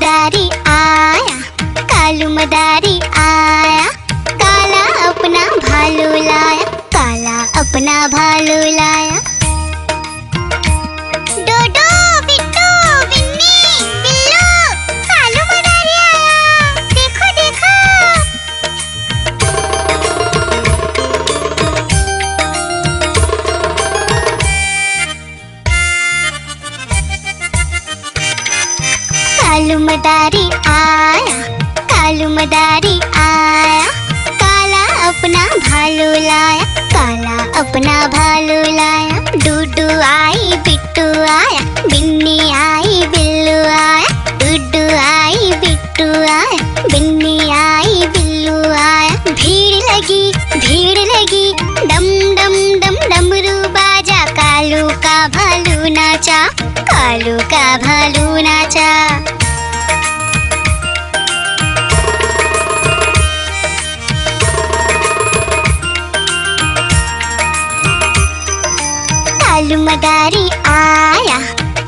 मदारी आया, कालू मदारी आया, काला अपना भालू लाया, काला अपना भालू लाया। डोडो बिट्टू बिन्नी बिल्लू, कालू मदारी आया, देखो देखो। कालू मदारी आया, कालू मदारी आया, काला अपना भालू लाया, काला अपना भालू लाया। डूडू आई बिट्टू आया, बिन्नी आई बिल्लू आया, डूडू आई बिट्टू आया, बिन्नी आई बिल्लू आया। भीड़ लगी डम डम डम डमरू बाजा, कालू का भालू नाचा, कालू का भालू नाचा। कालू मदारी आया,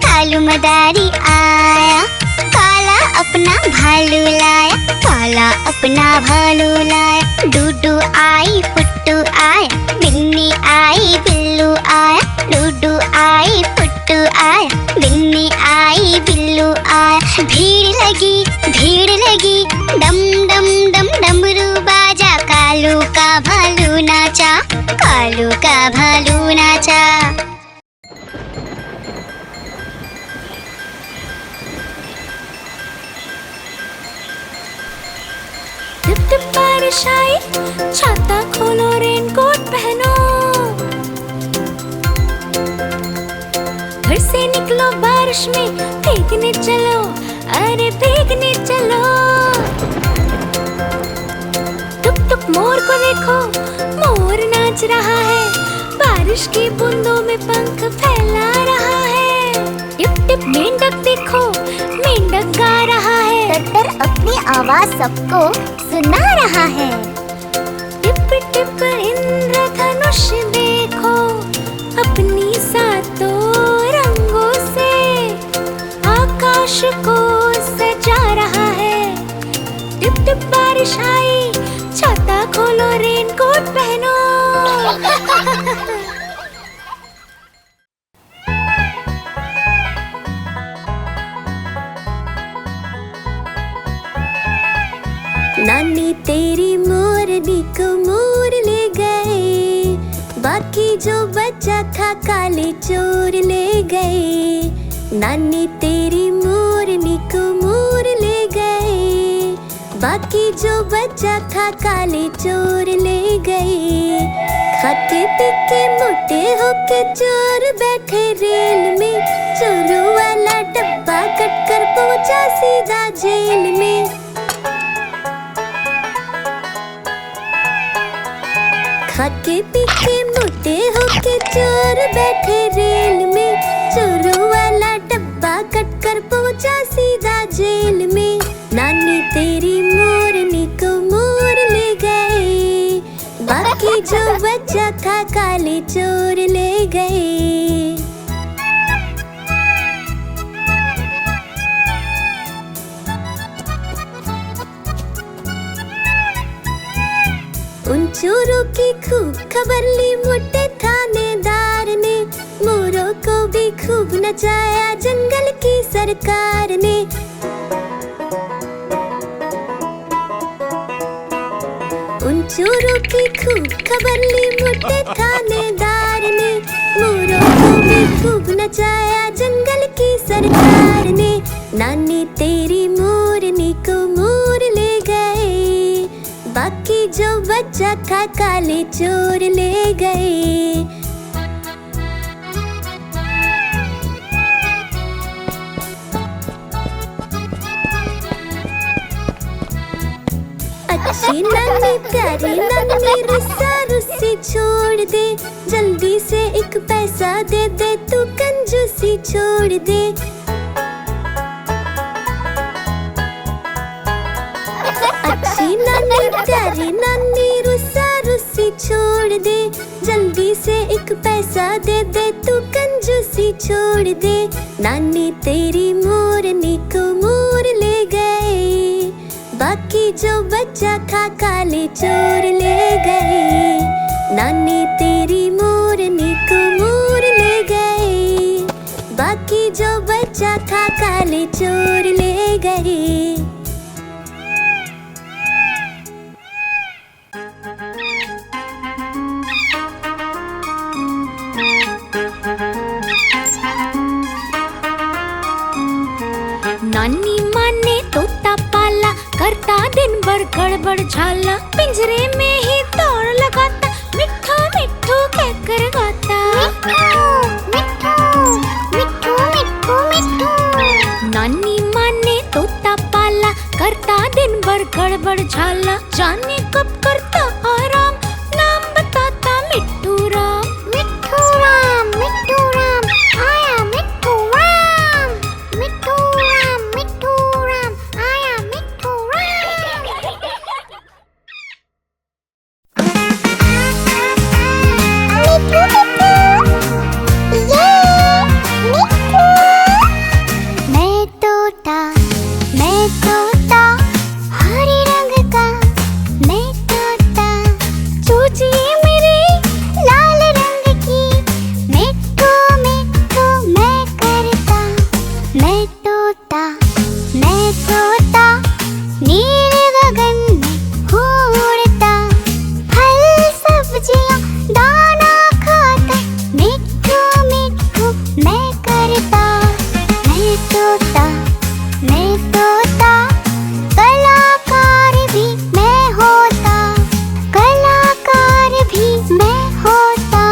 कालू मदारी आया, काला अपना भालू लाया, काला अपना भालू लाया। डूडू आई पुट्टू आया, बिन्नी आई बिल्लू आया, डूडू आई पुट्टू आया, बिन्नी आई बिल्लू आया। भीड़ लगी डम डम डम डमरू बाजा, कालू का भालू नाचा, कालू का भालू नाचा। टिप टिप बारिश आई, छाता खोलो रेनकोट पहनो, घर से निकलो बारिश में, भीगने चलो, अरे भीगने चलो। टुक टुक मोर को देखो, मोर नाच रहा है, बारिश की बूंदों में पंख फैला रहा है। टिप टिप मेंढक देखो, मेंढक गा रहा है, टट्टर अपनी आवाज सबको सुना रहा है। टिप टिप इंद्रधनुष देखो, अपनी सातों रंगों से आकाश को सजा रहा है। टिप टिप बारिश आई, छाता खोलो रेनकोट पहनो। नानी तेरी मोरनी को मोर ले गए, बाकी जो बचा था काले चोर ले गए। नानी तेरी मोरनी को मोर ले गए, बाकी जो बचा था काले चोर ले गए। खाते पीके मोटे होके चोर बैठे रेल में, चोरों वाला डब्बा कट कर पहुंचा सीधा जेल में। खाके पीके मोटे होके चोर बैठे रेल में, चोरों वाला डब्बा कट कर पहुंचा सीधा जेल में। नानी तेरी मोरनी को मोर ले गए, बाकी जो बचा था काले चोर ले गए। उन चोरों की खूब खबर ली मोटे थानेदार ने, मोरों को भी खूब नचाया जंगल की सरकार ने। उन चोरों की खूब खबर ली मोटे थानेदार ने, मोरों को भी खूब नचाया जंगल की सरकार ने। नानी तेरी मोरनी को मोर ले गए, बाकी जो बचा था काले चोर ले गए। अच्छी नानी प्यारी नानी रुस्सा रुस्सी छोड़ दे, जल्दी से एक पैसा दे दे, तू कंजूसी छोड़ दे। अच्छी नानी प्यारी नानी रुस्सा रुस्सी छोड़ दे, जल्दी से एक पैसा दे दे, तू कंजूसी छोड़ दे। नानी तेरी मोरनी को मोर ले बच्चा खा काले चोर ले गए। नानी तेरी मोरनी को मोर ले गए, बाकी जो बच्चा था काले चोर ले गए। नानी माँ ने तोता पाला, करता दिन भर गड़बड़ झाला। पिंजरे में ही दौड़ लगाता, मिट्ठू मिट्ठू कहकर गाता। मिट्ठू मिट्ठू मिट्ठू। नानी माँ ने तोता पाला, करता दिन भर गड़बड़ झाला। जाने कब करता आराम, नाम बताता मिट्ठू राम। मिट्ठू राम आया मिट्ठू राम। मिट्ठू राम आया मिट्ठू मैं तोता हरे रंग का, मैं तोता चूचिए मेरे लाल रंग की। मिट्ठू मिट्ठू मैं करता, मैं तोता नीले गगन में उड़ता। फल सब्जियां दाना खाता, मिट्ठू मिट्ठू मैं करता। मैं तोता कलाकार भी मैं होता, कलाकार भी मैं होता।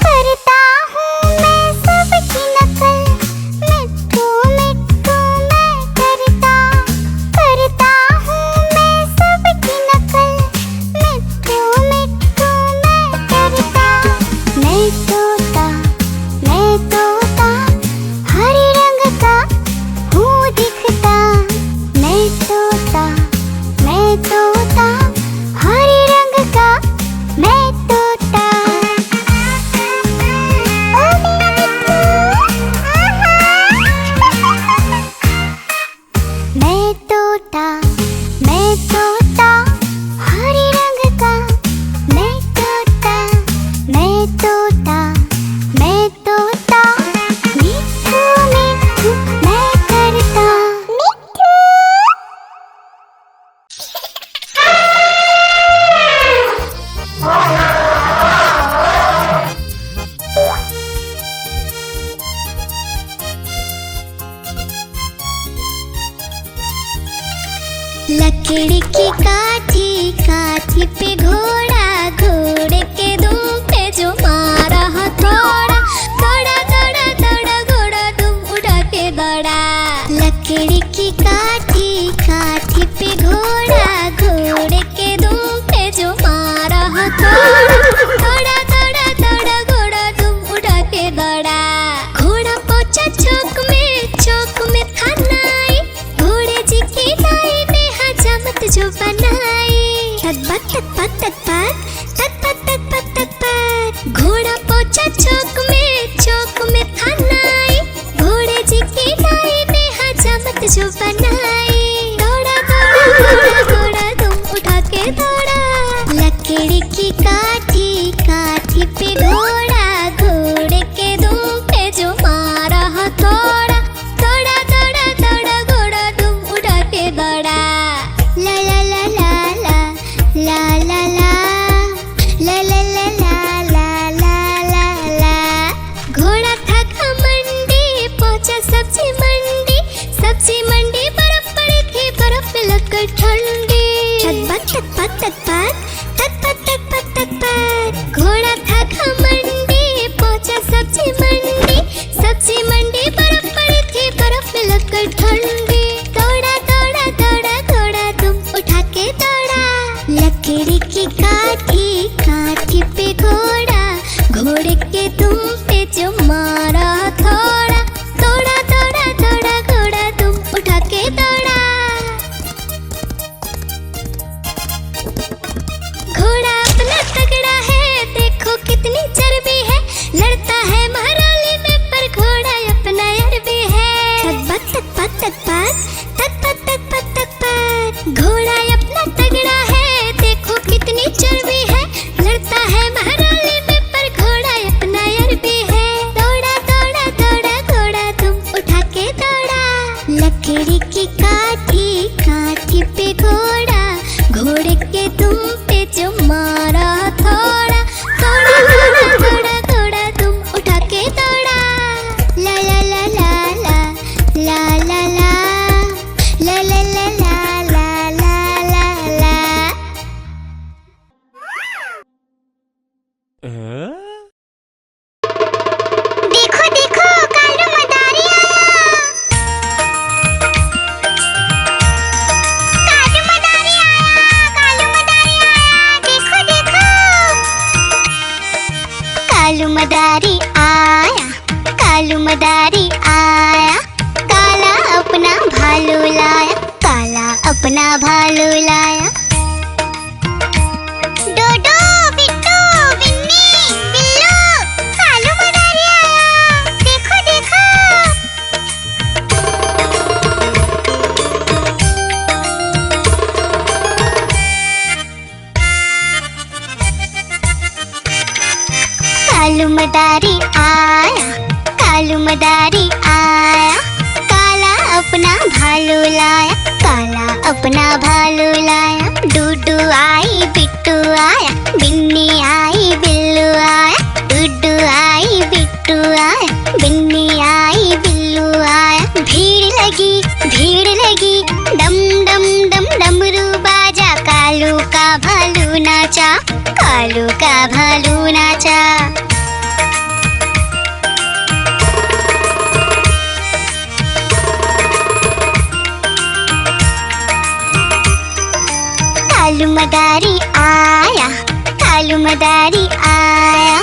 करता हूँ मैं सबकी नकल, मिट्ठू मिट्ठू मैं करता। करता हूँ मैं सबकी नकल, मिट्ठू मिट्ठू मैं करता। मैं तोता हरे रंग का हूँ दिखता। मैं तोता हरे रंग का मैं तोता। ओ मेरा मिट्ठू, मैं तोता हरे रंग का मैं तोता। मिट्ठू मिट्ठू मैं करता। लकड़ी की काठी पे घोड़ा, घोड़े के दुम पे जो मारा हथौड़ा। दौड़ा घोड़ा दुम उड़ा के दौड़ा। लकड़ी की काठी पे घोड़ा, घोड़े के दुम पे जो मारा हथौड़ा। दौड़ा घोड़ा दुम उड़ा के दौड़ा। घोड़ा पहुंचा चौक में था नाई, घोड़े जी की नाई ने हजामत जो बनाई। तक घोड़ा पहुंचा चौक में था नाई, घोड़े जी की नाई ने हजामत जो बनाई। दौड़ा तुम उठा के दौड़ा। लकड़ी की काठी पे घोड़ा, घोड़े के दुम पे जो मारा हथौड़ा। दौड़ा घोड़ा तुम उठा के दौड़ा। ला ला ला ला ला ला ला ला ला ला ला ला ला ला ला। घोड़ा था घमंडी, पहुंचा सब्जी मंडी। बर्फ पड़ी थी, बर्फ में लगकर ठंडी। तक घोड़ा था घमंडी, देखो देखो कालू मदारी आया। कालू मदारी आया, कालू मदारी आया, देखो देखो। कालू मदारी आया, कालू मदारी आया। काला अपना भालू लाया, काला अपना भालू लाया। डोडो बिट्टू बिन्नी बिल्लू, कालू मदारी आया, देखो देखो। कालू मदारी आया, कालू मदारी आया। काला अपना भालू लाया, काला अपना भालू लाया। डूडू आई बिट्टू आया, बिन्नी आई बिल्लू आया। डूडू आई बिट्टू आया, बिन्नी आई बिल्लू आया। भीड़ लगी डम डम डम डमरू बाजा। कालू का भालू नाचा, कालू का भालू नाचा। कालू मदारी आया, कालू मदारी आया।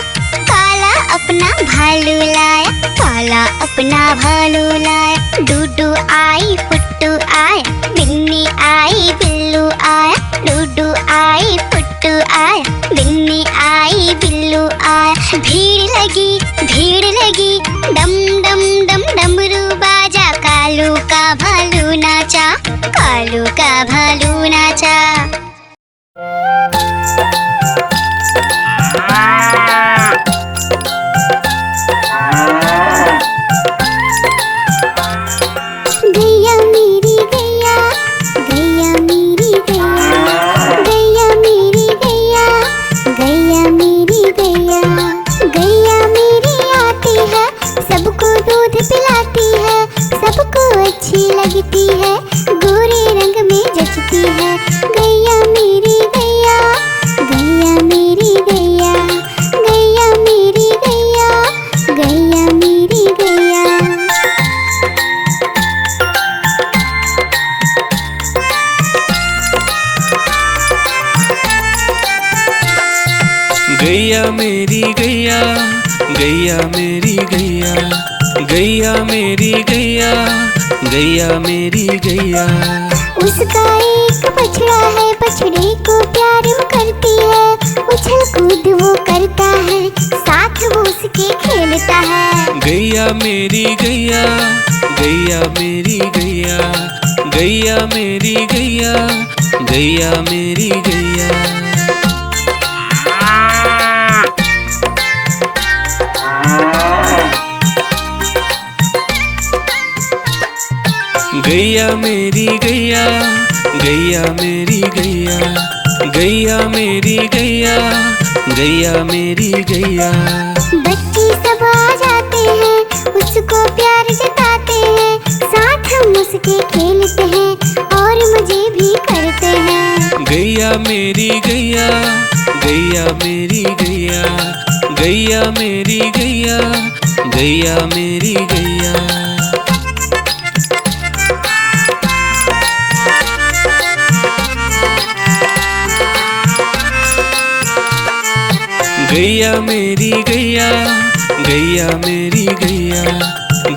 काला अपना भालू लाया, काला अपना भालू लाया। डूडू आई फुट्टू आया, बिन्नी आई बिल्लू आया। डूडू आई फुट्टू आया, बिन्नी आई बिल्लू आया। भीड़ लगी डम डम डम डमरू बाजा। कालू का भालू नाचा, कालू का भालू नाचा। गैया मेरी गैया, गैया मेरी गैया, गैया मेरी गैया, गैया मेरी गैया। गैया मेरी आती है, सबको दूध पिलाती है, सबको अच्छी लगती है, गोरे रंग में जचती है। गैया मेरी गैया, गैया मेरी गैया, गैया मेरी गैया, गैया मेरी गैया। गैया मेरी गैया, गैया मेरी गैया, गैया मेरी गैया, गैया मेरी गैया। उसका एक बछड़ा है, बछड़े को प्यार वो करती है। उछल कूद वो करता है, साथ वो उसके खेलता है। गैया मेरी गैया, गैया मेरी गैया, गैया मेरी गैया, गैया मेरी गैया। गैया मेरी गैया, गैया मेरी गैया, गैया मेरी गैया, गैया मेरी गैया। बच्चे सब आ जाते हैं, उसको प्यार जताते हैं, साथ हम उसके खेलते हैं और मजे भी करते हैं। गैया मेरी गैया, गैया मेरी गैया, गैया मेरी गैया, गैया मेरी गैया। गैया मेरी गैया, गैया मेरी गैया,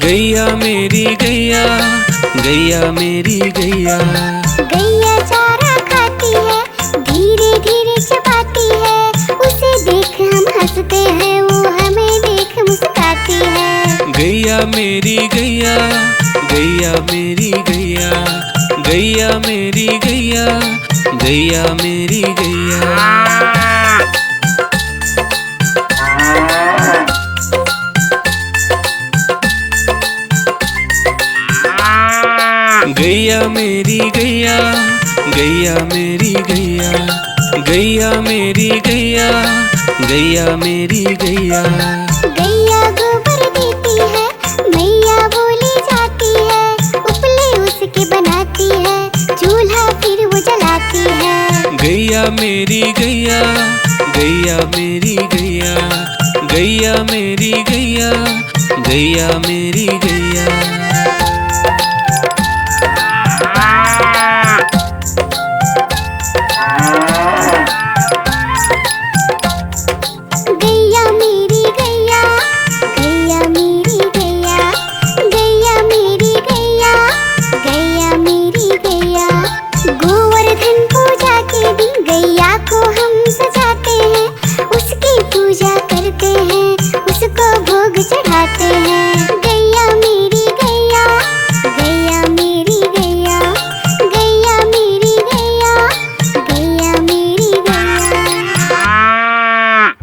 गैया मेरी गैया, गैया मेरी गैया। गैया चारा खाती है, धीरे धीरे चबाती है, उसे देख हम हंसते हैं, वो हमें देख मुस्कुराती है। गैया मेरी गैया, गैया मेरी गैया, गैया मेरी गैया, गैया मेरी गैया। गैया मेरी गैया, गैया मेरी गैया, गैया मेरी गैया, गैया मेरी गैया। गैया गोबर देती है, मैया बोली जाती है, उपले उसके बनाती है, चूल्हा फिर वो जलाती है। गैया मेरी गैया, गैया मेरी गैया, गैया मेरी गैया, गैया मेरी गैया।